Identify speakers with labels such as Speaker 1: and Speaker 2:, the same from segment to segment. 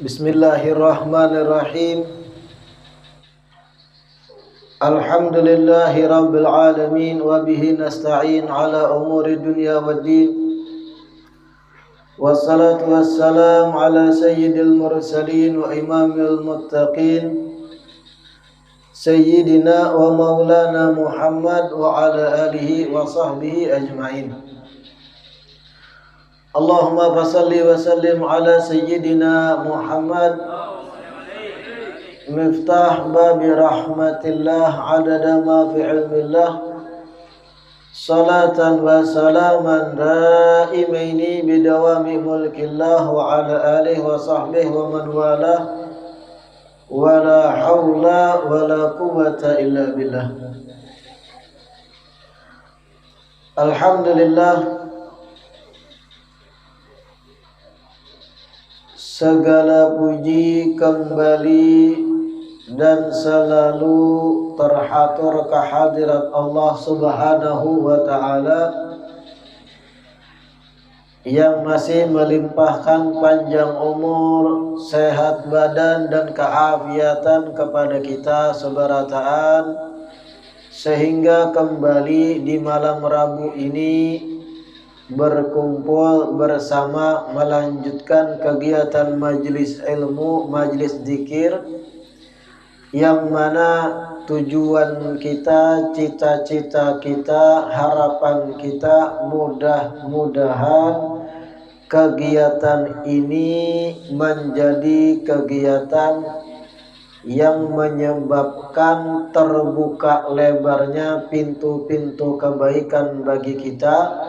Speaker 1: Bismillahirrahmanirrahim. Alhamdulillahi rabbil alamin wa bihi nasta'in ala umuri dunya waddin. Wassalatu wassalamu ala sayyidil mursalin wa imamil muttaqin sayyidina wa maulana Muhammad wa ala alihi wa sahbihi ajma'in. Allahumma fasalli wa sallim ala sayyidina Muhammad miftah babi rahmatillah adada ma fi ilmillah salatan wa salaman daimaini bidawami mulkillah wa ala alihi wa sahbihi wa man walah wa la hawla wa la quwwata illa billah. Alhamdulillah, segala puji kembali dan selalu terhatur kehadirat Allah Subhanahu wa ta'ala yang masih melimpahkan panjang umur, sehat badan dan keafiatan kepada kita seberataan, sehingga kembali di malam Rabu ini berkumpul bersama melanjutkan kegiatan majelis ilmu, majelis zikir, yang mana tujuan kita, cita-cita kita, harapan kita, mudah-mudahan kegiatan ini menjadi kegiatan yang menyebabkan terbuka lebarnya pintu-pintu kebaikan bagi kita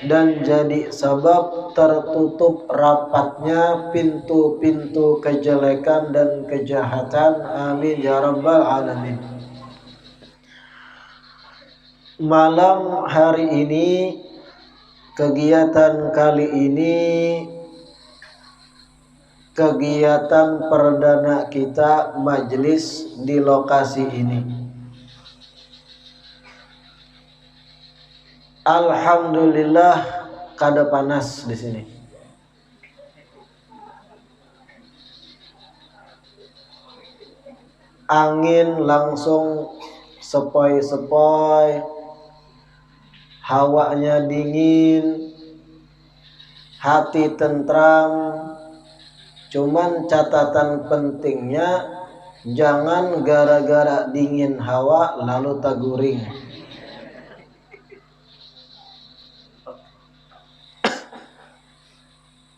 Speaker 1: dan jadi sebab tertutup rapatnya pintu-pintu kejelekan dan kejahatan. Amin ya rabbal alamin. Malam hari ini, kegiatan kali ini kegiatan perdana kita majelis di lokasi ini. Alhamdulillah kada panas di sini. Angin langsung sepoi-sepoi, hawanya dingin, hati tentram. Cuman catatan pentingnya, jangan gara-gara dingin hawa lalu taguring.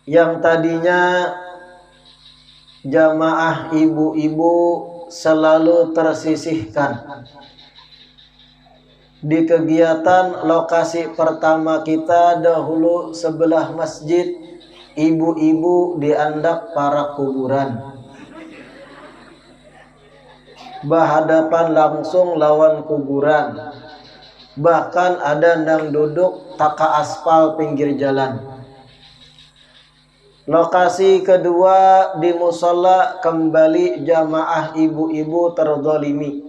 Speaker 1: Yang tadinya jamaah ibu-ibu selalu tersisihkan di kegiatan lokasi pertama kita dahulu sebelah masjid, ibu-ibu diandak para kuburan, berhadapan langsung lawan kuburan. Bahkan ada yang duduk taka aspal pinggir jalan. Lokasi kedua di musola, kembali jamaah ibu-ibu terzalimi.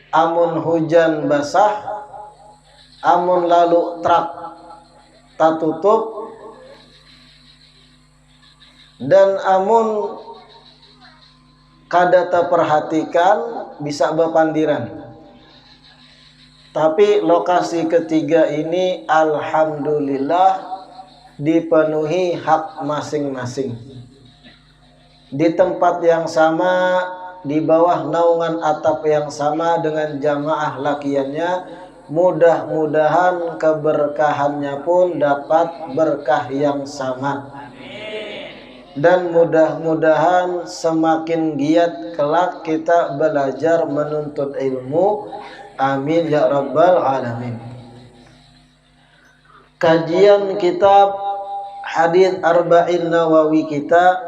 Speaker 1: Amun hujan basah, amun lalu truk tak tutup, dan amun kada terperhatikan bisa berpandiran. Tapi lokasi ketiga ini alhamdulillah dipenuhi hak masing-masing. Di tempat yang sama, di bawah naungan atap yang sama dengan jamaah lakiannya, mudah-mudahan keberkahannya pun dapat berkah yang sama. Dan mudah-mudahan semakin giat kelak kita belajar menuntut ilmu. Amin ya rabbal alamin. Kajian kitab Hadits Arba'in Nawawi kita,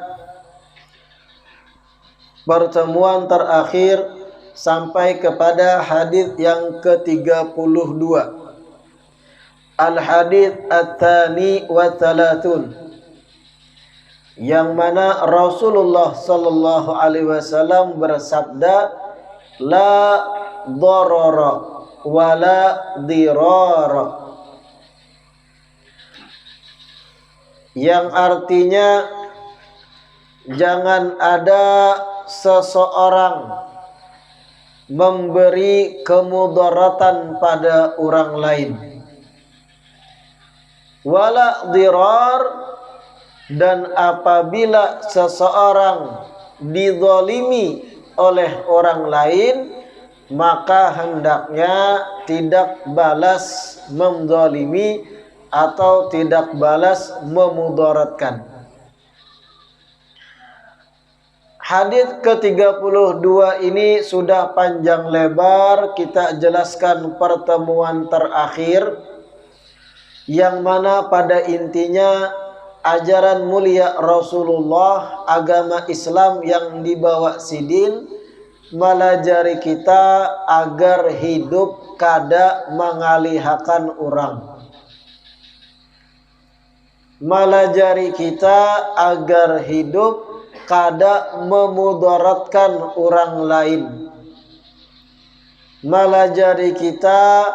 Speaker 1: pertemuan terakhir sampai kepada hadits yang ke-32. Al-hadits at-tani wa thalathun, yang mana Rasulullah sallallahu alaihi wasallam bersabda, la dharara wala dirara, yang artinya jangan ada seseorang memberi kemudaratan pada orang lain, wala dirar, dan apabila seseorang dizalimi oleh orang lain, maka hendaknya tidak balas menzalimi atau tidak balas memudaratkan. Hadis ke-32 ini sudah panjang lebar kita jelaskan pertemuan terakhir, yang mana pada intinya ajaran mulia Rasulullah, agama Islam yang dibawa sidin, melajari kita agar hidup kada mengalihakan orang, melajari kita agar hidup kada memudaratkan orang lain, melajari kita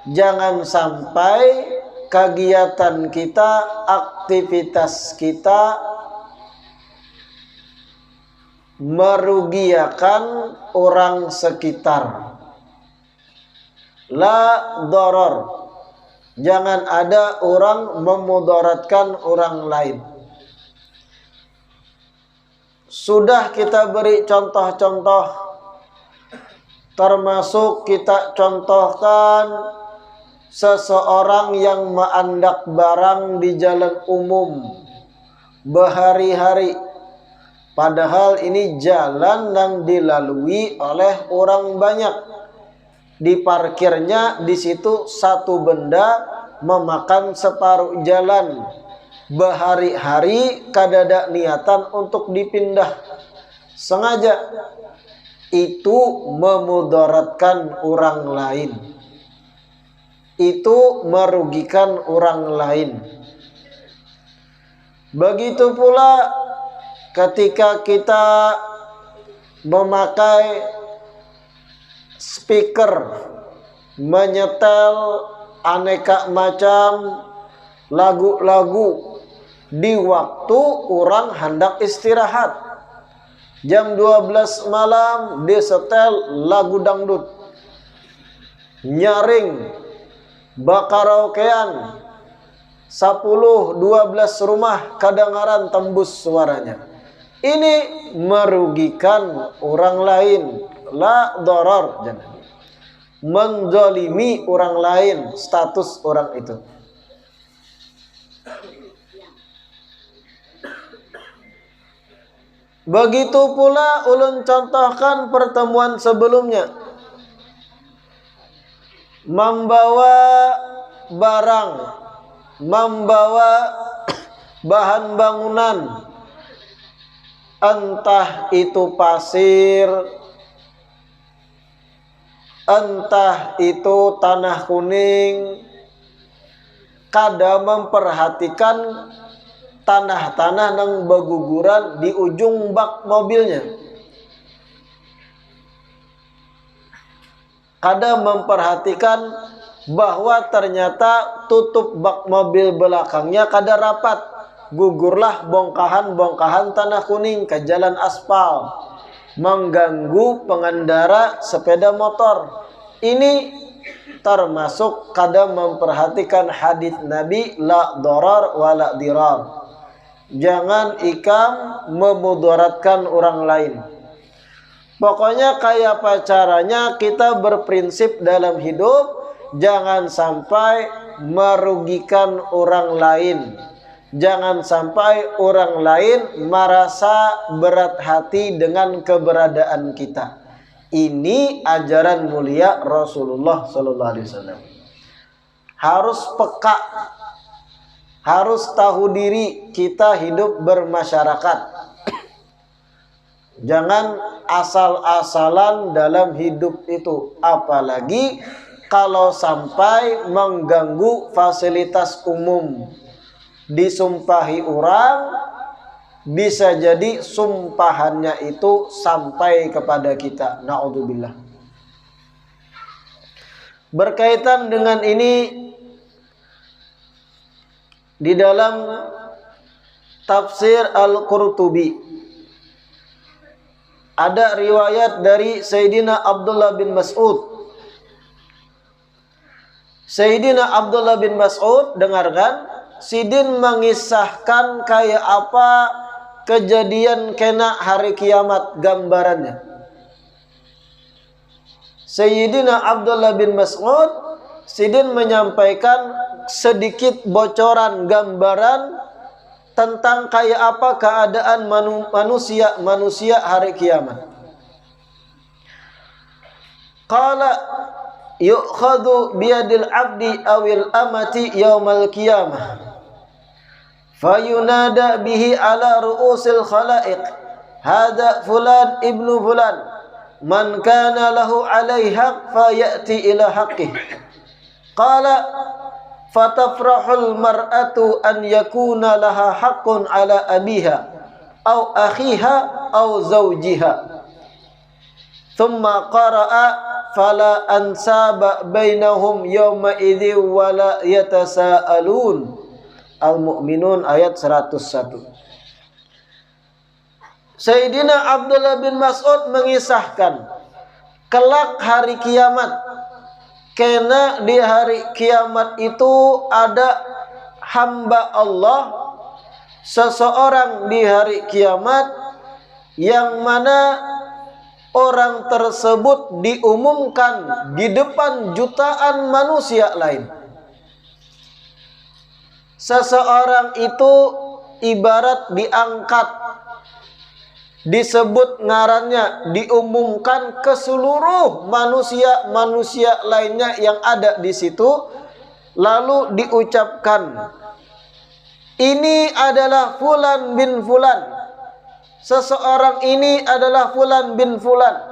Speaker 1: jangan sampai kegiatan kita, aktivitas kita merugikan orang sekitar. La darar, jangan ada orang memudaratkan orang lain. Sudah kita beri contoh-contoh, termasuk kita contohkan seseorang yang menandak barang di jalan umum berhari-hari, padahal ini jalan yang dilalui oleh orang banyak. Diparkirnya di situ satu benda memakan separuh jalan, berhari-hari kadada niatan untuk dipindah sengaja, itu memudaratkan orang lain, itu merugikan orang lain. Begitu pula ketika kita memakai speaker, menyetel aneka macam lagu-lagu di waktu orang hendak istirahat. Jam 12 malam disetel lagu dangdut, nyaring, bakaraokean, 10-12 rumah kadengaran tembus suaranya. Ini merugikan orang lain. La darar, menzalimi orang lain, status orang itu. Begitu pula ulun contohkan pertemuan sebelumnya, membawa barang, membawa bahan bangunan, entah itu pasir, entah itu tanah kuning, kada memperhatikan tanah-tanah yang berguguran di ujung bak mobilnya, kada memperhatikan bahwa ternyata tutup bak mobil belakangnya kada rapat, gugurlah bongkahan-bongkahan tanah kuning ke jalan aspal, mengganggu pengendara sepeda motor. Ini termasuk kada memperhatikan hadis Nabi, la darar wala dirar, jangan ikam memudaratkan orang lain. Pokoknya kayak apa caranya kita berprinsip dalam hidup, jangan sampai merugikan orang lain, jangan sampai orang lain merasa berat hati dengan keberadaan kita. Ini ajaran mulia Rasulullah sallallahu alaihi wasallam. Harus peka, harus tahu diri kita hidup bermasyarakat. Jangan asal-asalan dalam hidup itu, apalagi kalau sampai mengganggu fasilitas umum, disumpahi orang bisa jadi sumpahannya itu sampai kepada kita. Na'udzubillah. Berkaitan dengan ini, di dalam tafsir Al-Qurtubi ada riwayat dari Sayyidina Abdullah bin Mas'ud. Sayyidina Abdullah bin Mas'ud, dengarkan, Sidin mengisahkan kayak apa kejadian kena hari kiamat, gambarannya. Sayyidina Abdullah bin Mas'ud, Sidin menyampaikan sedikit bocoran gambaran tentang kayak apa keadaan manusia hari kiamat. Qala yu'khadhu biyadil abdi awil amati yaumal qiyamah fayunada bihi ala ru'usil khalaiq, hadha fulan ibnu fulan, man kana lahu alaihi haq fayati ila haqqih. Qala fatafrahul mar'atu an yakuna laha haqqun ala abiha aw akhiha aw zawjiha. Thumma qara'a fala ansaba bainahum yawma idzi wala yatasaalun. Al-Mu'minun ayat 101. Sayyidina Abdullah bin Mas'ud mengisahkan kelak hari kiamat, karena di hari kiamat itu ada hamba Allah, seseorang di hari kiamat yang mana orang tersebut diumumkan di depan jutaan manusia lain. Seseorang itu ibarat diangkat, disebut ngarannya, diumumkan ke seluruh manusia lainnya yang ada di situ, lalu diucapkan, ini adalah fulan bin fulan, seseorang ini adalah fulan bin fulan.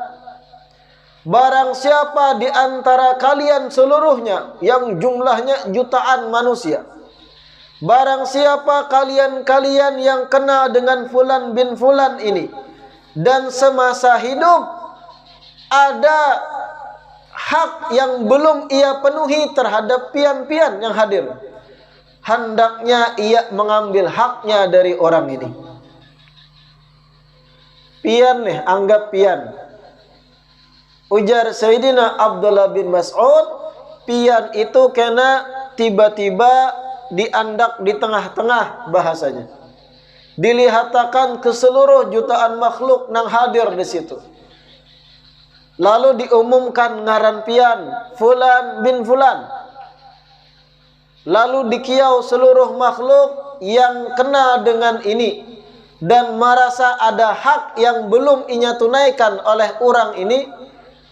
Speaker 1: Barang siapa di antara kalian seluruhnya, yang jumlahnya jutaan manusia, barang siapa kalian yang kenal dengan fulan bin fulan ini, dan semasa hidup ada hak yang belum ia penuhi terhadap pian-pian yang hadir, hendaknya ia mengambil haknya dari orang ini. Pian nih, anggap pian. Ujar Sayyidina Abdullah bin Mas'ud, pian itu kena tiba-tiba diandak di tengah-tengah, bahasanya. Dilihatakan ke seluruh jutaan makhluk nang hadir di situ. Lalu diumumkan ngaran pian fulan bin fulan. Lalu dikiau seluruh makhluk yang kena dengan ini dan merasa ada hak yang belum inya tunaikan oleh orang ini.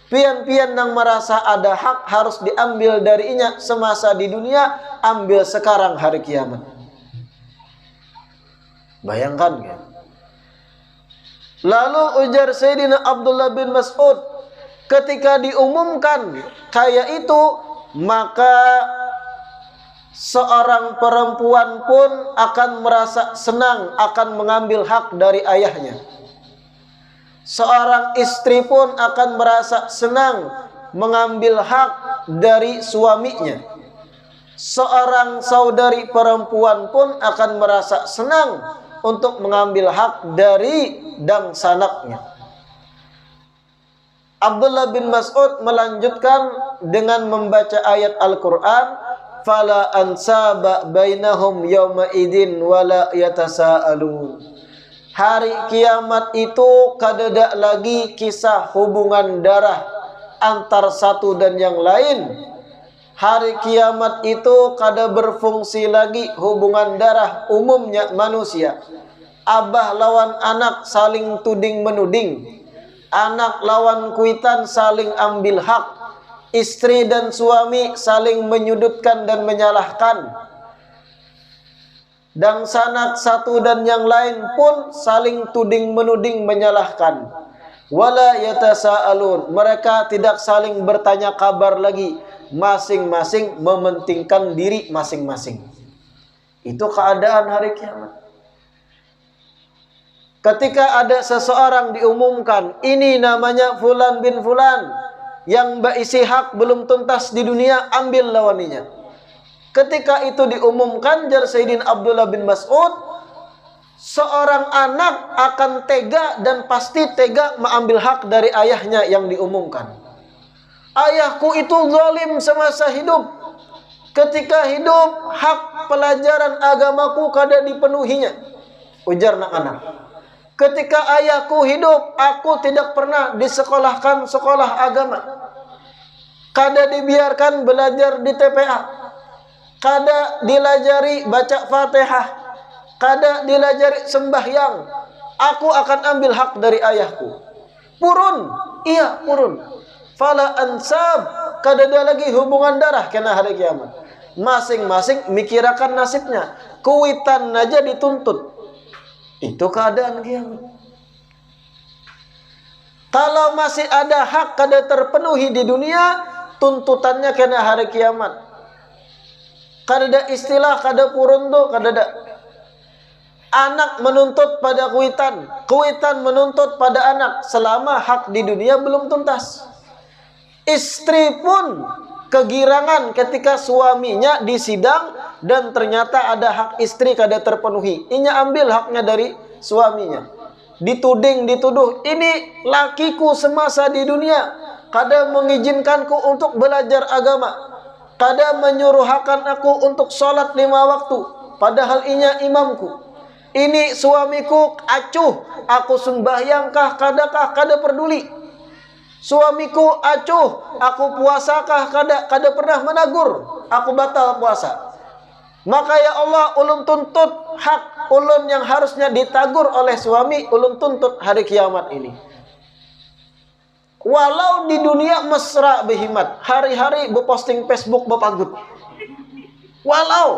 Speaker 1: Pian-pian yang merasa ada hak harus diambil darinya semasa di dunia, ambil sekarang hari kiamat. Bayangkan kan? Lalu ujar Sayyidina Abdullah bin Mas'ud, ketika diumumkan kayak itu, maka seorang perempuan pun akan merasa senang akan mengambil hak dari ayahnya. Seorang istri pun akan merasa senang mengambil hak dari suaminya. Seorang saudari perempuan pun akan merasa senang untuk mengambil hak dari dangsanaknya. Abdullah bin Mas'ud melanjutkan dengan membaca ayat Al-Quran, fala ansaba bainahum yawma idin wala yatasaalun. Hari kiamat itu kadada lagi kisah hubungan darah antar satu dan yang lain. Hari kiamat itu kada berfungsi lagi hubungan darah umumnya manusia. Abah lawan anak saling tuding menuding, anak lawan kuitan saling ambil hak, istri dan suami saling menyudutkan dan menyalahkan. Dan sanak satu dan yang lain pun saling tuding menuding menyalahkan. Wala yatasaalun, mereka tidak saling bertanya kabar lagi, masing-masing mementingkan diri masing-masing. Itu keadaan hari kiamat. Ketika ada seseorang diumumkan, ini namanya Fulan bin Fulan, yang berisi hak belum tuntas di dunia, ambil lawaninya. Ketika itu diumumkan, jar Sayyidina Abdullah bin Mas'ud, seorang anak akan tega dan pasti tega mengambil hak dari ayahnya yang diumumkan. Ayahku itu zalim semasa hidup. Ketika hidup, hak pelajaran agamaku kada dipenuhinya, ujar anak-anak. Ketika ayahku hidup, aku tidak pernah disekolahkan sekolah agama. Kada dibiarkan belajar di TPA. Kada dilajari baca Fatihah. Kada dilajari sembahyang. Aku akan ambil hak dari ayahku. Purun, iya purun. Fala ansab, kada ada lagi hubungan darah kena hari kiamat. Masing-masing mikirakan nasibnya. Kuitan aja dituntut. Itu keadaan kiamat. Kalau masih ada hak kada terpenuhi di dunia, tuntutannya kena hari kiamat. Kada ada istilah kada purun tuh, kada ada. Anak menuntut pada kuitan, kuitan menuntut pada anak selama hak di dunia belum tuntas. Istri pun kegirangan ketika suaminya disidang dan ternyata ada hak istri kada terpenuhi. Inya ambil haknya dari suaminya. Dituduh, ini lakiku semasa di dunia kada mengizinkanku untuk belajar agama, kada menyuruhkan aku untuk sholat 5 waktu, padahal inya imamku. Ini suamiku acuh, aku sembahyangkah kadakah kada peduli. Suamiku acuh, aku puasakah kada pernah menagur, aku batal puasa. Maka ya Allah, ulun tuntut hak ulun yang harusnya ditagur oleh suami, ulun tuntut hari kiamat ini. Walau di dunia mesra behimat, hari-hari beposting Facebook bepagut. Walau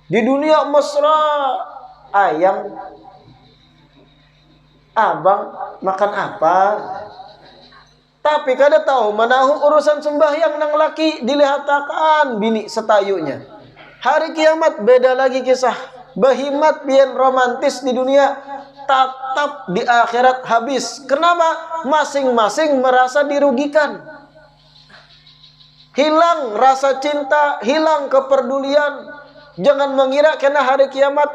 Speaker 1: di dunia mesra, ayang, abang makan apa? Tapi kada tahu manahu urusan sembahyang nang laki dilihatakan bini setayunya. Hari kiamat beda lagi kisah. Behimat pian romantis di dunia, tatap di akhirat habis. Kenapa? Masing-masing merasa dirugikan. Hilang rasa cinta, hilang kepedulian. Jangan mengira kena hari kiamat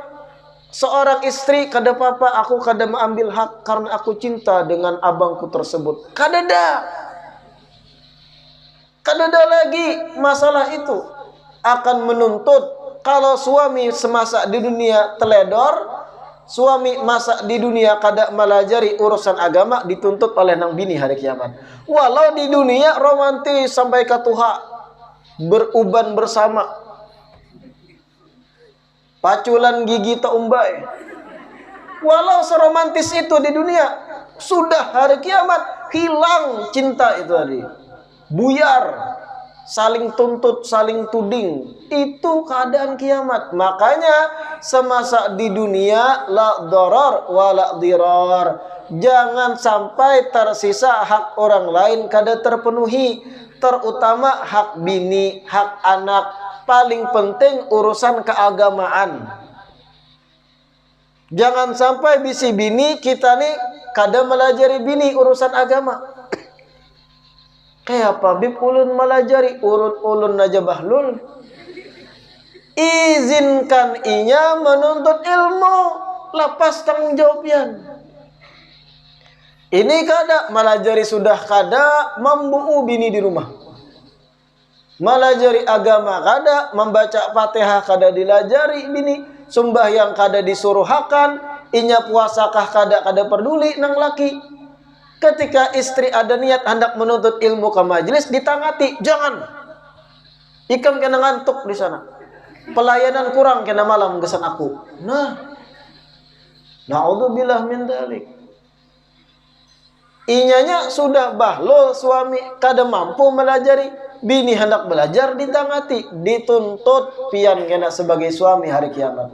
Speaker 1: seorang istri kada apa-apa, aku kada mengambil hak karena aku cinta dengan abangku tersebut. Kada ada lagi masalah itu. Akan menuntut kalau suami semasa di dunia teledor, suami masa di dunia kada melajari urusan agama, dituntut oleh nang bini hari kiamat. Walau di dunia romantis sampai ke tuha, beruban bersama, paculan gigi tak umbai. Walau seromantis itu di dunia, sudah hari kiamat hilang cinta itu tadi. Buyar, saling tuntut, saling tuding. Itu keadaan kiamat. Makanya semasa di dunia la darar wa la dirar. Jangan sampai tersisa hak orang lain kada terpenuhi, terutama hak bini, hak anak. Paling penting urusan keagamaan. Jangan sampai bisi bini kita nih kada melajari bini urusan agama. Kayak apa bib ulun melajari ulun aja bahlul. Izinkan inya menuntut ilmu, lepas tanggung jawabnya. Ini kada melajari sudah kada membuu bini di rumah. Melajari agama kada, membaca Fatihah kada dilajari bini, sembahyang kada disuruhakan, inya puasakah kada peduli nang laki. Ketika istri ada niat hendak menuntut ilmu ke majelis, ditangati, jangan. Ikam kena ngantuk di sana. Pelayanan kurang kena malam gesan aku. Nah, naudzubillah min dzalik. Inyanya sudah bahlul suami kada mampu melajari, bini hendak belajar ditangati, dituntut pian kena sebagai suami hari kiamat.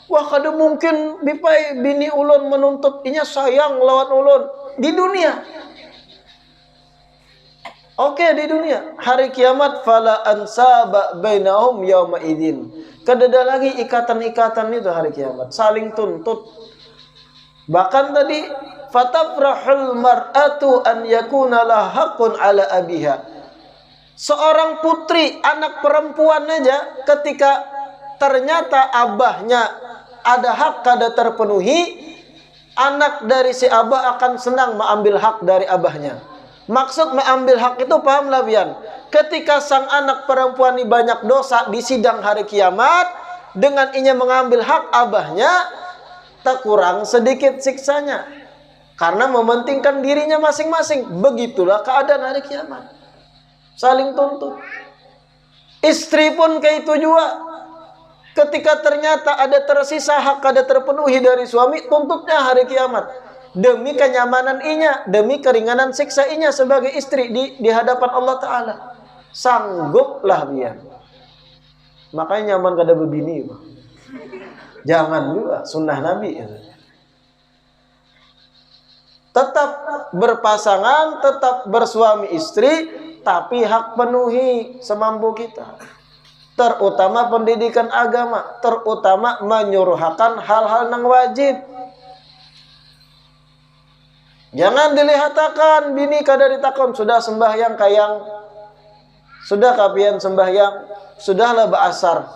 Speaker 1: Wah kada mungkin bipai bini ulun menuntut inya sayang lawan ulun di dunia. Oke, di dunia. Hari kiamat fala ansaba bainahum yauma idzin. Kada ada lagi ikatan-ikatan itu hari kiamat, saling tuntut. Bahkan tadi fatafrahul mar'atu an yakuna laha haqqun ala abiha. Seorang putri, anak perempuan aja, ketika ternyata abahnya ada hak kada terpenuhi, anak dari si abah akan senang mengambil hak dari abahnya. Maksud mengambil hak itu pahamlah pian? Ketika sang anak perempuan ini banyak dosa di sidang hari kiamat, dengan inya mengambil hak abahnya, tak kurang sedikit siksanya. Karena mementingkan dirinya masing-masing. Begitulah keadaan hari kiamat. Saling tuntut. Istri pun kayak itu juga. Ketika ternyata ada tersisa hak kada terpenuhi dari suami, tuntutnya hari kiamat. Demi kenyamanan inya, demi keringanan siksa inya sebagai istri di hadapan Allah Ta'ala. Sangguplah dia. Makanya nyaman kada berbini. Jangan juga, sunnah Nabi. Tetap berpasangan, tetap bersuami istri, tapi hak penuhi semampu kita. Terutama pendidikan agama, terutama menyuruhkan hal-hal yang wajib. Jangan dilihatakan bini kada ditakon sudah sembahyang kayang, sudah kapian sembahyang, sudahlah beasar,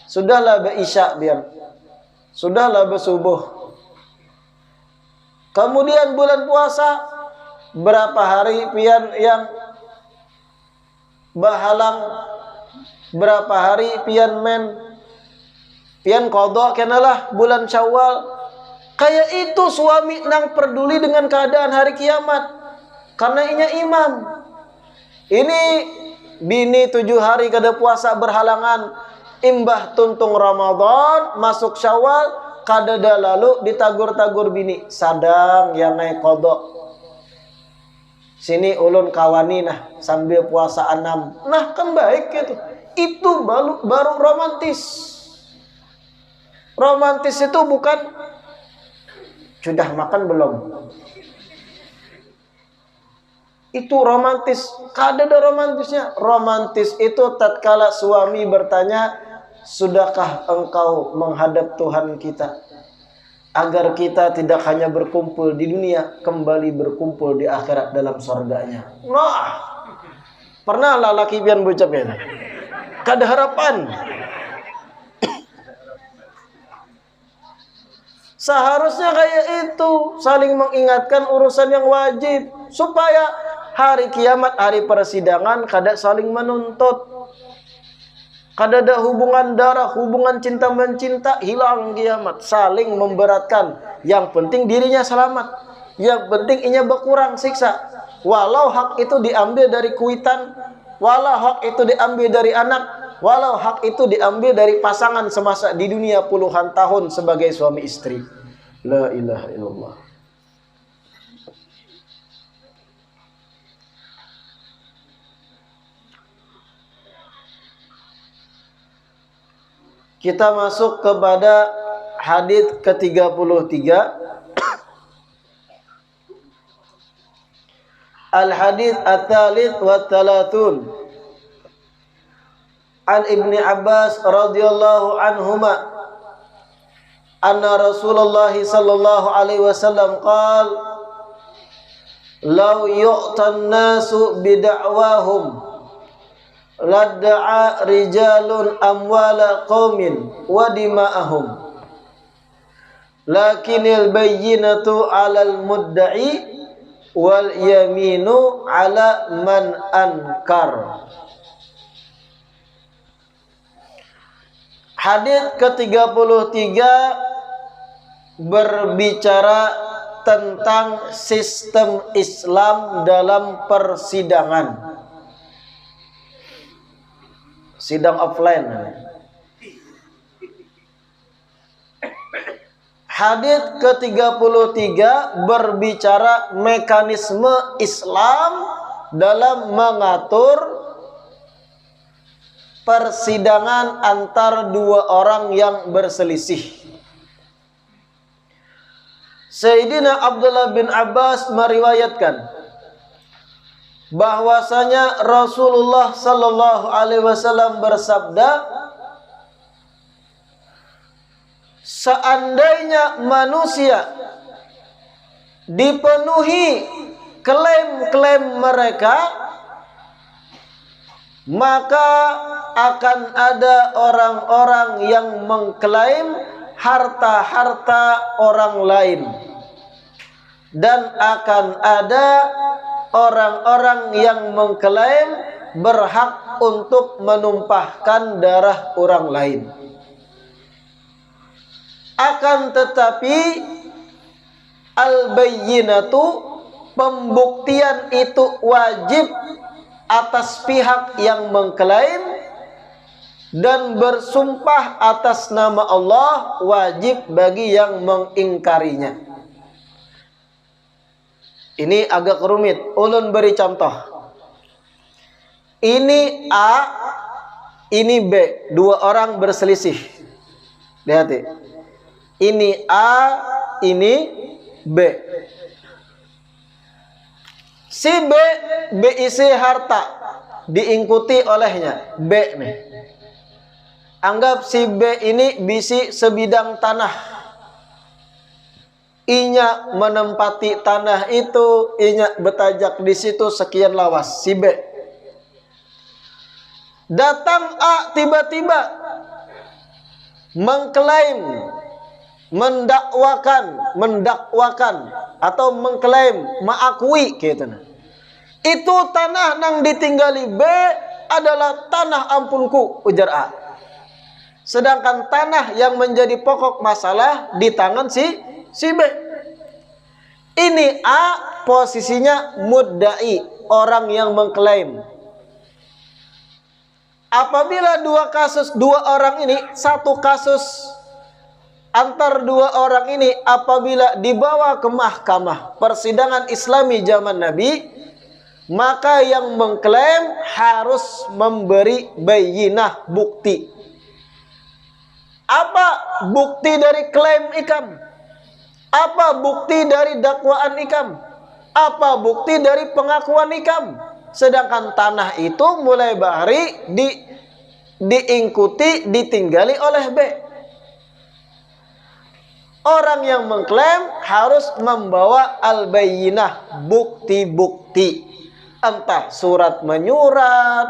Speaker 1: sudahlah beisya biar, sudahlah besubuh. Kemudian bulan puasa, berapa hari pian yang bahalang, berapa hari pian pian kodok kenalah bulan Syawal. Kayak itu suami nang peduli dengan keadaan hari kiamat, karena inya imam. Ini bini 7 hari kada puasa berhalangan, imbah tuntung Ramadan masuk Syawal, kada dah lalu ditagur-tagur bini, sadang yang naik kodok. Sini ulun kawani nah sambil puasa 6. Nah kan baik gitu. Itu baru romantis. Romantis itu bukan sudah makan belum. Itu romantis. Kada ada romantisnya. Romantis itu tatkala suami bertanya, sudahkah engkau menghadap Tuhan kita, agar kita tidak hanya berkumpul di dunia, kembali berkumpul di akhirat dalam surganya. Nah, pernah laki pian bucapnya. Kada harapan. Seharusnya kayak itu, saling mengingatkan urusan yang wajib, supaya hari kiamat, hari persidangan kada saling menuntut. Kada ada hubungan darah, hubungan cinta mencinta, hilang kiamat, saling memberatkan. Yang penting dirinya selamat, yang penting inya berkurang siksa. Walau hak itu diambil dari kuitan, walau hak itu diambil dari anak, walau hak itu diambil dari pasangan semasa di dunia puluhan tahun sebagai suami istri. La ilaha illallah. Kita masuk kepada hadis ke-33. Al-hadis at-tsalits wa tsalatsun. An Ibni Abbas radhiyallahu anhuma anna Rasulullah sallallahu alaihi wasallam qala law yu'tan nasu bid'awahum ladda'a rijalun amwala qaumin wa dima'ahum lakinil bayyinatu 'alal mudda'i wal yaminu 'ala man ankar. Hadis ke-33 berbicara tentang sistem Islam dalam persidangan. Sidang offline. Hadis ke-33 berbicara mekanisme Islam dalam mengatur persidangan antar dua orang yang berselisih. Sayyidina Abdullah bin Abbas meriwayatkan bahwasanya Rasulullah sallallahu alaihi wasallam bersabda, seandainya manusia dipenuhi klaim-klaim mereka, maka akan ada orang-orang yang mengklaim harta-harta orang lain, dan akan ada orang-orang yang mengklaim berhak untuk menumpahkan darah orang lain. Akan tetapi al-bayyinatu, pembuktian itu wajib atas pihak yang mengklaim, dan bersumpah atas nama Allah wajib bagi yang mengingkarinya. Ini agak rumit, ulun beri contoh. Ini A, ini B, dua orang berselisih. Lihat, ini A, ini B. Si B berisi harta, diikuti olehnya B nih. Anggap si B ini bisi sebidang tanah. Inya menempati tanah itu, inya bertajak di situ sekian lawas. Si B. Datang A tiba-tiba mengklaim, mendakwakan atau mengklaim, mengakui gitu. Itu tanah nang ditinggali B adalah tanah ampunku, ujar A. Sedangkan tanah yang menjadi pokok masalah di tangan si B. Ini A posisinya mudda'i, orang yang mengklaim. Apabila dua orang ini, satu kasus antar dua orang ini apabila dibawa ke mahkamah persidangan Islami zaman Nabi, maka yang mengklaim harus memberi bayyinah, bukti. Apa bukti dari klaim ikam? Apa bukti dari dakwaan ikam? Apa bukti dari pengakuan ikam? Sedangkan tanah itu mulai bahari diikuti, ditinggali oleh B. Orang yang mengklaim harus membawa al-bayyinah, bukti-bukti. Entah surat menyurat,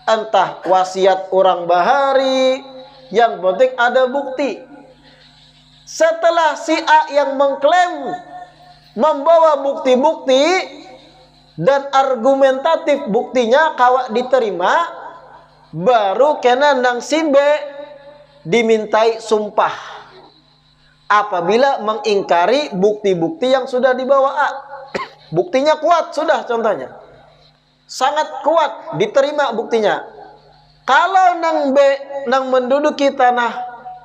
Speaker 1: entah wasiat orang bahari, yang penting ada bukti. Setelah si A yang mengklaim membawa bukti-bukti dan argumentatif buktinya kawak diterima, baru kena nang si B dimintai sumpah apabila mengingkari bukti-bukti yang sudah dibawa A. Buktinya kuat sudah, contohnya sangat kuat, diterima buktinya. Kalau nang B, nang menduduki tanah,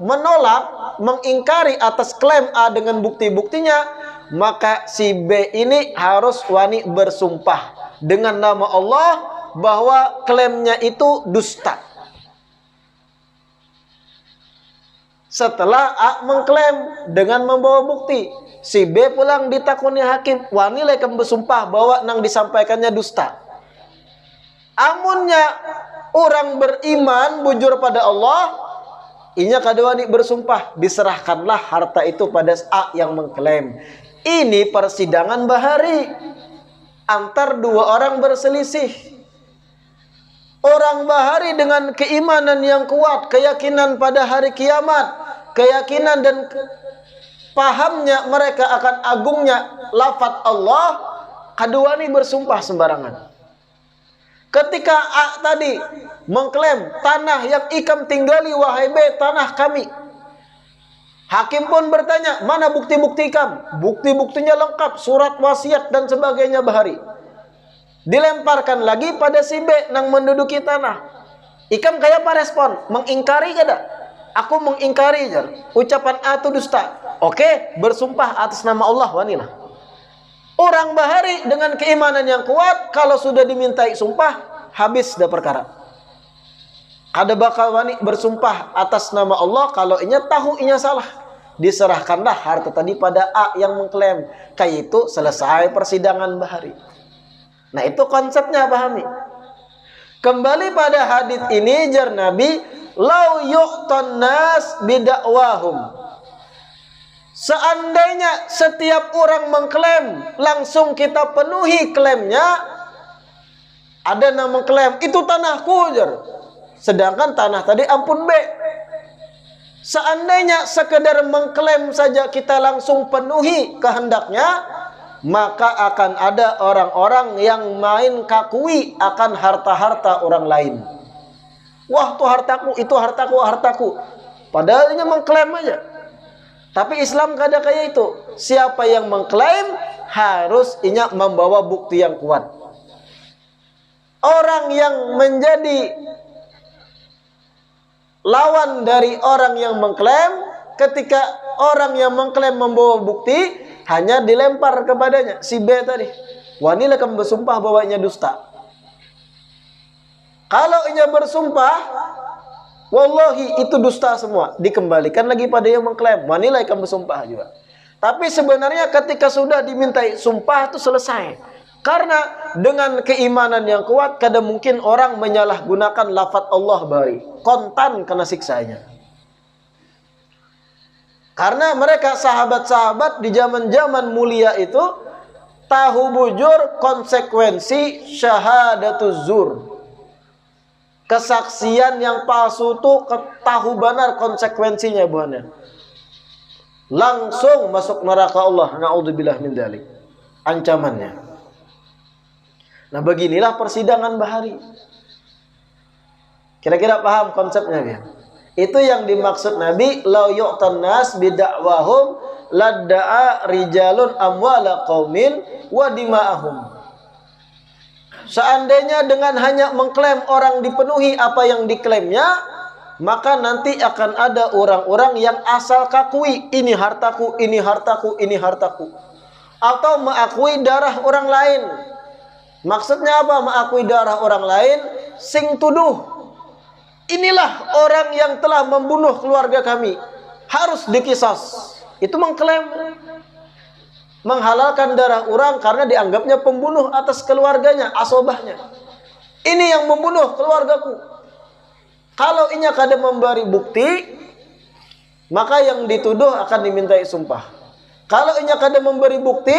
Speaker 1: menolak, mengingkari atas klaim A dengan bukti-buktinya, maka si B ini harus wani bersumpah dengan nama Allah bahwa klaimnya itu dusta. Setelah A mengklaim dengan membawa bukti, si B pulang ditakuni hakim, wani lekam bersumpah bahwa nang disampaikannya dusta. Amunnya orang beriman bujur pada Allah, inya kadua ni bersumpah, diserahkanlah harta itu pada A yang mengklaim. Ini persidangan bahari antar dua orang berselisih. Orang bahari dengan keimanan yang kuat, keyakinan pada hari kiamat, keyakinan dan pahamnya mereka akan agungnya lafaz Allah, kadua ni bersumpah sembarangan. Ketika A tadi mengklaim tanah yang ikam tinggali wahai B, tanah kami. Hakim pun bertanya, mana bukti-bukti ikam? Bukti-buktinya lengkap, surat wasiat dan sebagainya bahari. Dilemparkan lagi pada si B nang menduduki tanah. Ikam kayak apa respon? Mengingkari kada? Aku mengingkari jar. Ucapan A itu dusta. Oke, bersumpah atas nama Allah, wanilah. Orang bahari dengan keimanan yang kuat, kalau sudah dimintai sumpah, habis dah perkara. Ada bakal wani bersumpah atas nama Allah, kalau inya tahu inya salah, diserahkanlah harta tadi pada A yang mengklaim. Kayak itu selesai persidangan bahari. Nah itu konsepnya, pahami. Kembali pada hadis ini, jar Nabi, lau yu'tan nas bidakwahum. Seandainya setiap orang mengklaim, langsung kita penuhi klaimnya. Ada nama klaim, itu tanahku, sedangkan tanah tadi ampun B. Seandainya sekedar mengklaim saja kita langsung penuhi kehendaknya, maka akan ada orang-orang yang main kakui akan harta-harta orang lain. Wah, itu hartaku, itu hartaku, hartaku. Padahal ini mengklaim aja. Tapi Islam gak ada kayak itu. Siapa yang mengklaim harus ingat membawa bukti yang kuat. Orang yang menjadi lawan dari orang yang mengklaim, ketika orang yang mengklaim membawa bukti, hanya dilempar kepadanya si B tadi. Wah, ini akan bersumpah bahwa ini dusta. Kalau ini bersumpah, wallahi itu dusta semua, dikembalikan lagi pada yang mengklaim. Wanilai kamu bersumpah juga. Tapi sebenarnya ketika sudah dimintai sumpah itu selesai. Karena dengan keimanan yang kuat, kadang mungkin orang menyalahgunakan lafaz Allah bari, kontan kena siksanya. Karena mereka sahabat-sahabat di zaman-zaman mulia itu tahu bujur konsekuensi syahadatuz zur. Kesaksian yang palsu itu tahu benar konsekuensinya, buahnya. Langsung masuk neraka Allah. Na'udzubillah min dzalik. Ancamannya. Nah, beginilah persidangan bahari. Kira-kira paham konsepnya ya? Itu yang dimaksud Nabi, "Lau yu'tan nas bid'awahum ladda'a rijalun amwala qaumin wa dima'ahum." Seandainya dengan hanya mengklaim orang dipenuhi apa yang diklaimnya, maka nanti akan ada orang-orang yang asal kakui, ini hartaku, ini hartaku, ini hartaku. Atau mengakui darah orang lain. Maksudnya apa mengakui darah orang lain? Sing tuduh. Inilah orang yang telah membunuh keluarga kami, harus dikisas. Itu mengklaim. Menghalalkan darah orang karena dianggapnya pembunuh atas keluarganya, asobahnya. Ini yang membunuh keluargaku. Kalau inya kada memberi bukti, maka yang dituduh akan dimintai sumpah. Kalau inya kada memberi bukti,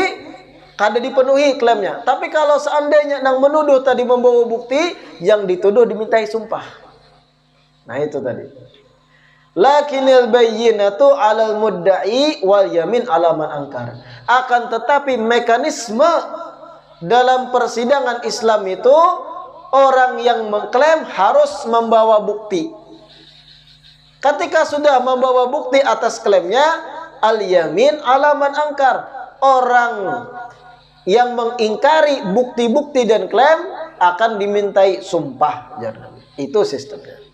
Speaker 1: kada dipenuhi klaimnya. Tapi kalau seandainya yang menuduh tadi membawa bukti, yang dituduh dimintai sumpah. Nah itu tadi. Lakinil bayyinatu 'alal mudda'i wal yamin 'ala man ankar. Akan tetapi mekanisme dalam persidangan Islam itu, orang yang mengklaim harus membawa bukti. Ketika sudah membawa bukti atas klaimnya, al yamin 'ala man ankar. Orang yang mengingkari bukti-bukti dan klaim akan dimintai sumpah. Itu sistemnya.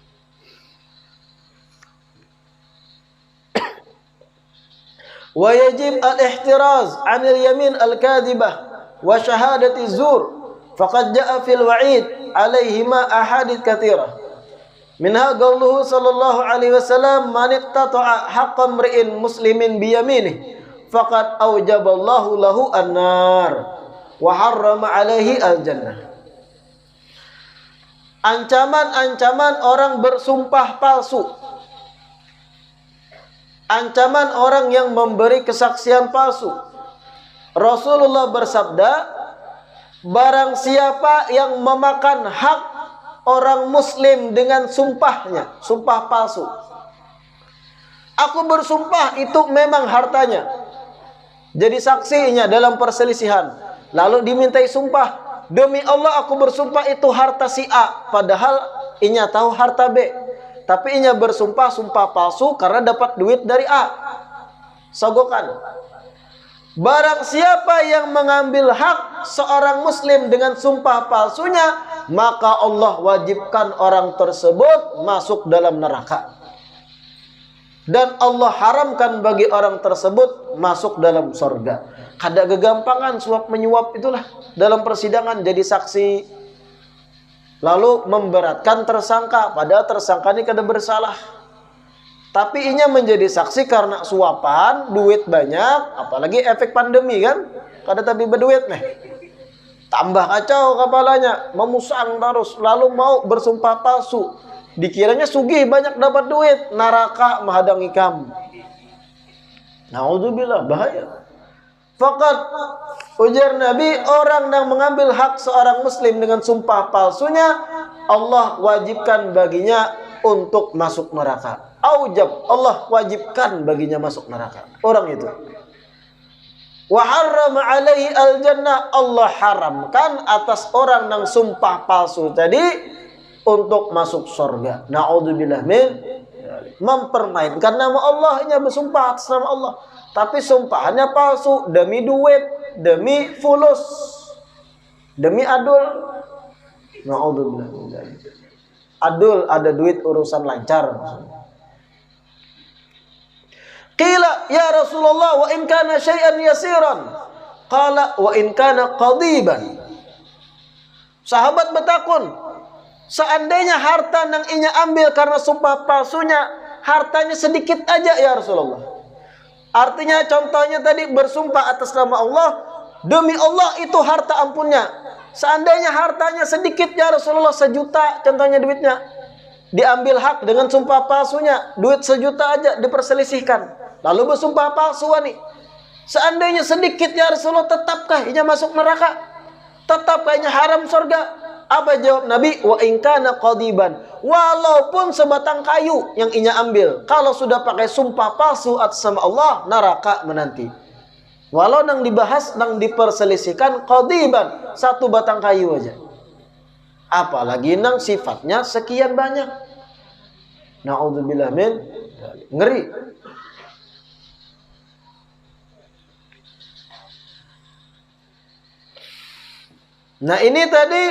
Speaker 1: Wa yajib al-ihtiraz 'anil yamin al-kadhibah wa syahadati zur faqad jaa'a fil wa'id 'alaihima ahadits katsirah minha qauluhu sallallahu alaihi wasallam man iqtata'a haqqan mri'in muslimin bi yaminih faqad aujaballahu lahu an-nar wa harrama 'alaihi al-jannah. Ancaman-ancaman orang bersumpah palsu, ancaman orang yang memberi kesaksian palsu. Rasulullah bersabda, barang siapa yang memakan hak orang muslim dengan sumpahnya, sumpah palsu. Aku bersumpah itu memang hartanya. Jadi saksinya dalam perselisihan. Lalu dimintai sumpah, demi Allah aku bersumpah itu harta si A, padahal inya tahu harta B. Tapi inya bersumpah sumpah palsu karena dapat duit dari A. Sogokan. Barang siapa yang mengambil hak seorang muslim dengan sumpah palsunya, maka Allah wajibkan orang tersebut masuk dalam neraka. Dan Allah haramkan bagi orang tersebut masuk dalam surga. Kada gegampangan suap menyuap itulah dalam persidangan jadi saksi. Lalu memberatkan tersangka, padahal tersangka ini kada bersalah. Tapi inya menjadi saksi karena suapan, duit banyak, apalagi efek pandemi kan, kada tapi berduit nih. Tambah kacau kepalanya, memusang terus, lalu mau bersumpah palsu. Dikiranya sugih banyak dapat duit, neraka menghadang ikam. Naudzubillah, bahaya. Fakat ujar Nabi, orang yang mengambil hak seorang muslim dengan sumpah palsunya, Allah wajibkan baginya untuk masuk neraka. Aujab, Allah wajibkan baginya masuk neraka. Orang itu. Wa harrama alaihi al-jannah, Allah haramkan atas orang yang sumpah palsu tadi untuk masuk surga. Naudzubillah min mempermainkan nama Allah, hanya bersumpah atas nama Allah, tapi sumpahannya palsu demi duit, demi fulus, demi adul. Naudzubillah min dzalik. Adul ada duit urusan lancar. Qila ya Rasulullah wa in kana syai'an yasiran. Qala wa in kana qadiban. Sahabat bertakun, seandainya harta yang inya ambil karena sumpah palsunya, hartanya sedikit aja ya Rasulullah. Artinya contohnya tadi bersumpah atas nama Allah, demi Allah itu harta ampunnya. Seandainya hartanya sedikit ya Rasulullah, 1 juta contohnya duitnya, diambil hak dengan sumpah palsunya, duit 1 juta aja diperselisihkan. Lalu bersumpah palsu nih. Seandainya sedikit ya Rasulullah, tetapkah inya masuk neraka? Tetapkah inya haram surga? Apa jawab Nabi? Wa in kana qadiban. Walaupun sebatang kayu yang inya ambil, kalau sudah pakai sumpah palsu atas nama Allah, neraka menanti. Walau nang dibahas, nang diperselisihkan qadiban, 1 batang kayu aja. Apalagi nang sifatnya sekian banyak. Naudzubillah min, ngeri. Nah ini tadi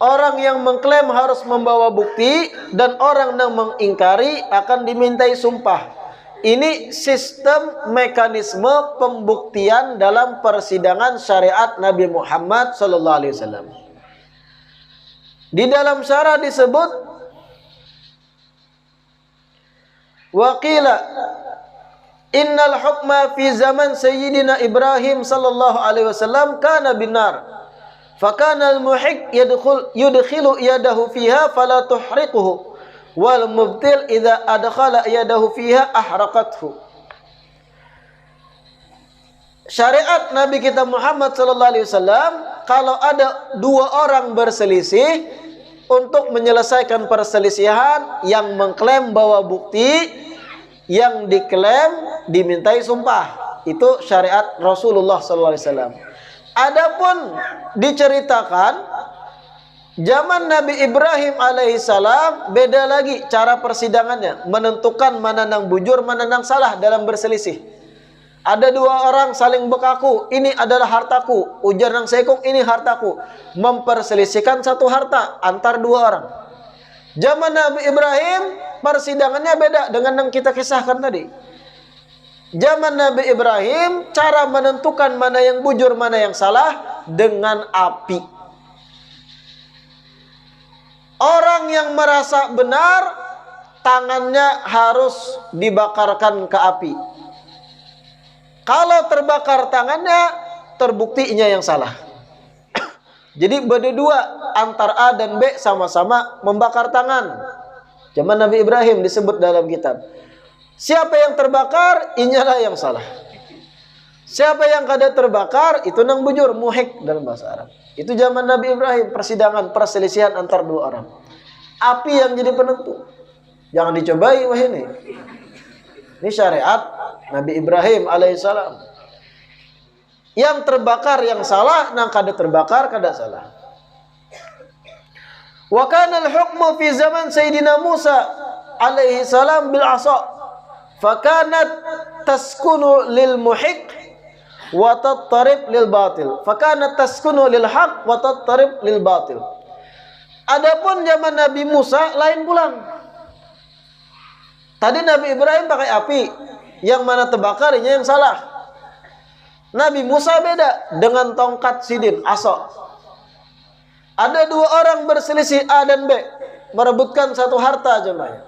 Speaker 1: orang yang mengklaim harus membawa bukti dan orang yang mengingkari akan dimintai sumpah. Ini sistem mekanisme pembuktian dalam persidangan syariat Nabi Muhammad SAW. Di dalam syarah disebut waqila innal hukma fi zaman Sayyidina Ibrahim sallallahu alaihi wasallam kana binar. Fakana al-muhiq yudkhilu yadahu fiha fala tuhriquhu wal mubtil idza adkhala yadahu fiha ahraqathu. Syariat Nabi kita Muhammad sallallahu alaihi wasallam, kalau ada 2 orang berselisih, untuk menyelesaikan perselisihan, yang mengklaim bawa bukti, yang diklaim dimintai sumpah. Itu syariat Rasulullah sallallahu alaihi wasallam. Adapun diceritakan zaman Nabi Ibrahim alaihissalam, beda lagi cara persidangannya, menentukan mana yang bujur, mana yang salah dalam berselisih. Ada 2 orang saling bekaku, ini adalah hartaku, ujar nang sekong, ini hartaku, memperselisihkan 1 harta antar 2 orang. Zaman Nabi Ibrahim persidangannya beda dengan yang kita kisahkan tadi. Zaman Nabi Ibrahim, cara menentukan mana yang bujur, mana yang salah, dengan api. Orang yang merasa benar, tangannya harus dibakarkan ke api. Kalau terbakar tangannya, terbuktinya yang salah. Jadi berdua antar A dan B sama-sama membakar tangan. Zaman Nabi Ibrahim disebut dalam kitab. Siapa yang terbakar, inyalah yang salah. Siapa yang kada terbakar, itu nang bujur, muhik dalam bahasa Arab. Itu zaman Nabi Ibrahim, persidangan, perselisihan antar 2 orang. Api yang jadi penentu. Jangan dicobai wah ini. Ini syariat Nabi Ibrahim alaihissalam. Yang terbakar yang salah, nang kada terbakar kada salah. Wa kana al-hukmu fi zaman Sayyidina Musa alaihissalam bil 'asa. Fakanat taskunu lil muhiq wa tattarib lil batil. Fakanat taskunu lil haq wa tattarib lil batil. Adapun zaman Nabi Musa lain pulang. Tadi Nabi Ibrahim pakai api, yang mana terbakar ini yang salah. Nabi Musa beda dengan tongkat sidin, asa. Ada 2 orang berselisih A dan B, merebutkan 1 harta jemaah.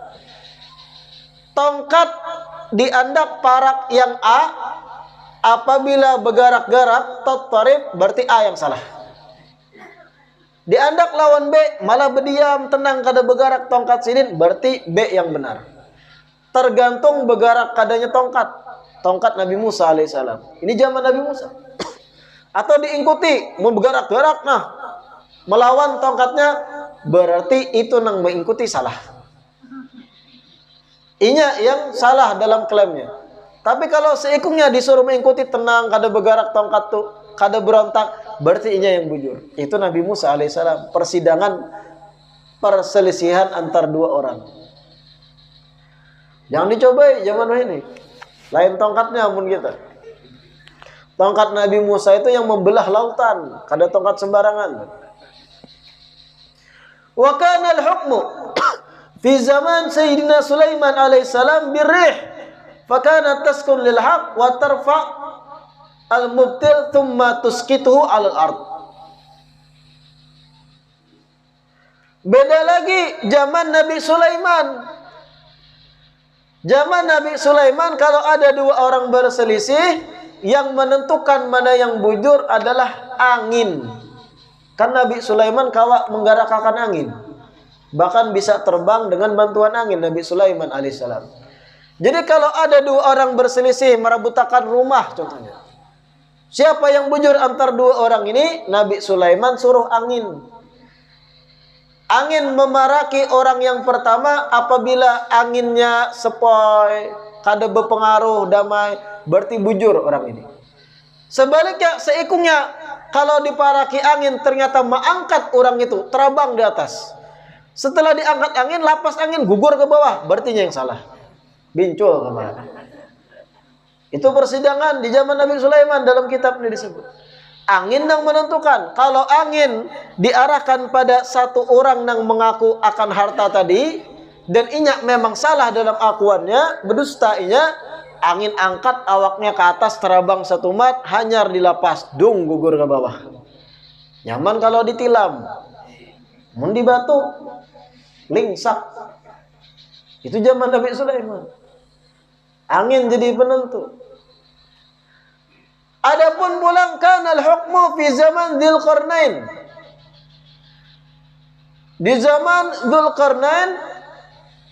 Speaker 1: Tongkat diandak parak yang A, apabila bergerak-gerak tattarib, berarti A yang salah. Diandak lawan B, malah berdiam tenang kada bergerak tongkat sidin, berarti B yang benar. Tergantung bergerak kadanya tongkat. tongkat Nabi Musa alaihissalam. Ini zaman Nabi Musa. Atau diikuti, mau bergerak-gerak, nah melawan tongkatnya, berarti itu nang mengikuti salah. Inya yang salah dalam klaimnya. Tapi kalau seikungnya disuruh mengikuti, tenang, kada bergerak tongkat tuh, kada berontak, berarti inya yang bujur. Itu Nabi Musa alaihissalam. Perselisihan antar dua orang. Jangan dicobai zaman ini. Lain tongkatnya ampun kita. Tongkat Nabi Musa itu yang membelah lautan, kada tongkat sembarangan. Wa kana al-hukmu fi zaman Sayyidina Sulaiman alaihissalam birrih, fa kanat taskun lil haqq wa tarfa al-mubtil thumma tuskituhu 'alal ard. Beda lagi zaman Nabi Sulaiman. Zaman Nabi Sulaiman kalau ada dua orang berselisih, yang menentukan mana yang bujur adalah angin. Kan Nabi Sulaiman kawa menggerakkan angin. Bahkan bisa terbang dengan bantuan angin Nabi Sulaiman alaihissalam. Jadi kalau ada dua orang berselisih merebutkan rumah contohnya, siapa yang bujur antar dua orang ini? Nabi Sulaiman suruh angin. Angin memaraki orang yang pertama apabila anginnya sepoi, kada berpengaruh, damai, berarti bujur orang ini. Sebaliknya, seikungnya, kalau diparaki angin ternyata mengangkat orang itu, terbang di atas. Setelah diangkat angin, lapas angin, gugur ke bawah, berarti yang salah. Bincul kemana? Itu persidangan di zaman Nabi Sulaiman dalam kitab ini disebut. Angin yang menentukan. Kalau angin diarahkan pada satu orang yang mengaku akan harta tadi, dan inya memang salah dalam akuannya, berdusta inya, angin angkat awaknya ke atas, terbang satu mat, hanyar dilapas, dung gugur ke bawah. Nyaman kalau ditilam, mun di batu, lingsak. Itu zaman Nabi Sulaiman. Angin jadi penentu. Adapun pulang kanal hukmu fi zaman Dzulqarnain. Di zaman Dzulqarnain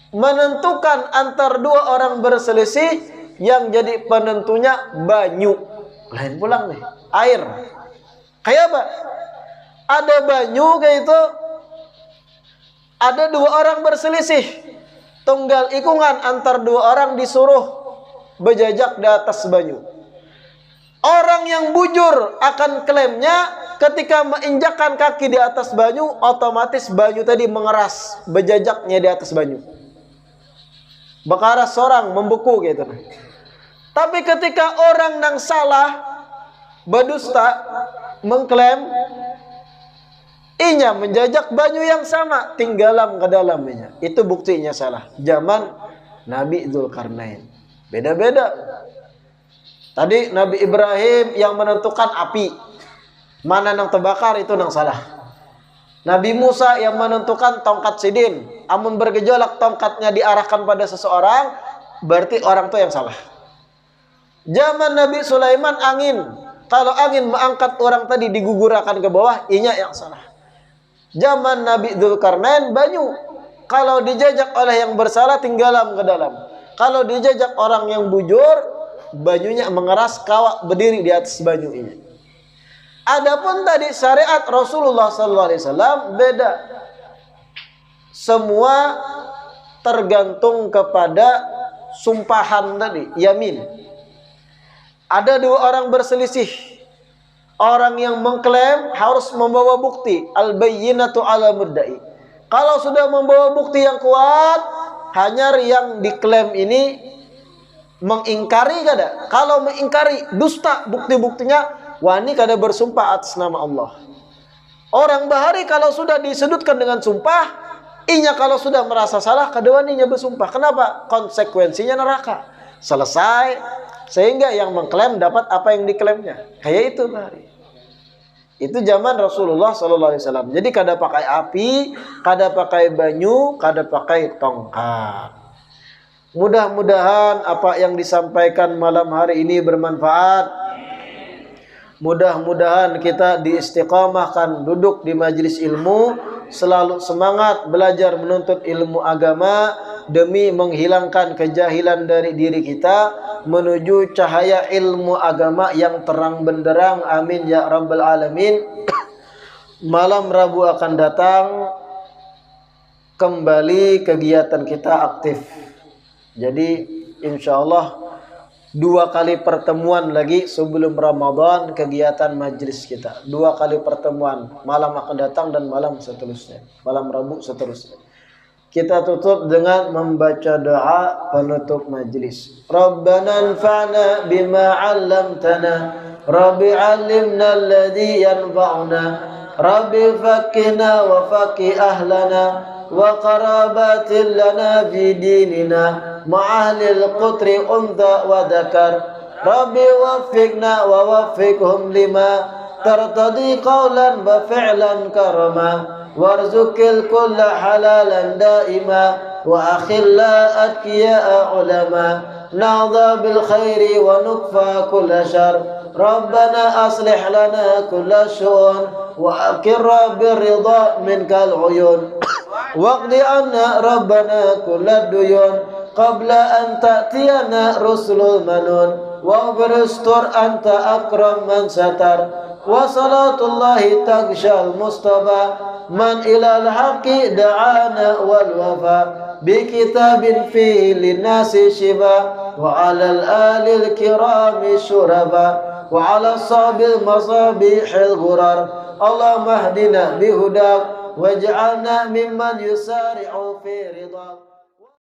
Speaker 1: menentukan antar dua orang berselisih, yang jadi penentunya banyu. Lain pulang nih, air. Kayak apa? Ada banyu kayak itu. Ada dua orang berselisih. Tunggal ikungan antar dua orang disuruh berjajak di atas banyu. Orang yang bujur akan klaimnya ketika menginjakkan kaki di atas banyu, otomatis banyu tadi mengeras, berjajaknya di atas banyu. Bekaras seorang membeku gitu. Tapi ketika orang yang salah, berdusta, mengklaim, inya menjajak banyu yang sama, tinggalam ke dalamnya. Itu buktinya salah. Zaman Nabi Dzulqarnain. Beda-beda. Tadi Nabi Ibrahim yang menentukan api, mana yang terbakar itu yang salah. Nabi Musa yang menentukan tongkat sidin, amun bergejolak tongkatnya diarahkan pada seseorang, berarti orang itu yang salah. Zaman Nabi Sulaiman angin, kalau angin mengangkat orang tadi digugurkan ke bawah, inya yang salah. Zaman Nabi Dzulqarnain banyu, kalau dijajak oleh yang bersalah tinggalam ke dalam. Kalau dijajak orang yang bujur, banyunya mengeras, kawak berdiri di atas banyu ini. Adapun tadi syariat Rasulullah SAW beda. Semua tergantung kepada sumpahan tadi, yamin. Ada dua orang berselisih. Orang yang mengklaim harus membawa bukti, al-bayyinatu 'ala mudda'i. Kalau sudah membawa bukti yang kuat, hanya yang diklaim ini mengingkari kada. Kalau mengingkari dusta bukti-buktinya, wani kada bersumpah atas nama Allah. Orang bahari kalau sudah disudutkan dengan sumpah, inya kalau sudah merasa salah, kada waninya bersumpah. Kenapa? Konsekuensinya neraka. Selesai, sehingga yang mengklaim dapat apa yang diklaimnya. Kayak itu bahari. Itu zaman Rasulullah SAW. Jadi kada pakai api, kada pakai banyu, kada pakai tongkat. Mudah-mudahan apa yang disampaikan malam hari ini bermanfaat. Mudah-mudahan kita diistiqamahkan duduk di majelis ilmu, selalu semangat belajar menuntut ilmu agama, demi menghilangkan kejahilan dari diri kita menuju cahaya ilmu agama yang terang benderang. Amin ya rabbal alamin. Malam Rabu akan datang, kembali kegiatan kita aktif. Jadi insya Allah 2 kali pertemuan lagi sebelum Ramadan kegiatan majlis kita. 2 kali pertemuan, malam akan datang dan malam seterusnya, malam Rabu seterusnya. Kita tutup dengan membaca doa penutup majlis. Rabbana anfa'na bima 'allamtana, Rabbi 'allimna alladhi yanfa'una, Rabbi faqqihna wa faqqih ahlana wa qarabatin lana fi dinina ma'ahlil qutri untha wa dhakar. Rabbi waffiqna wa waffiqhum lima tartadi qawlan wa fi'lan karama warzuqil kulla halalan daima wa akhilla atqiya ulama na'dha bil khairi wa nukfa kulla syar. Rabbana aslih lana kulla syu'un wa aqirra birridha minkal uyun waqdi anna rabbana kulla duyun qabla an ta'tiyana rusulul manun waghfir istur anta akram man satar wa salatullahi taghshal mustafa man ilal haqqi da'ana wal wafa bi kitabin fihi linnasi shifa wa alal alil kirami syurafa wa ala sabil masabihil ghurar. Allahumma hdina bihudak waj'alna mimman yusari'u fi ridha.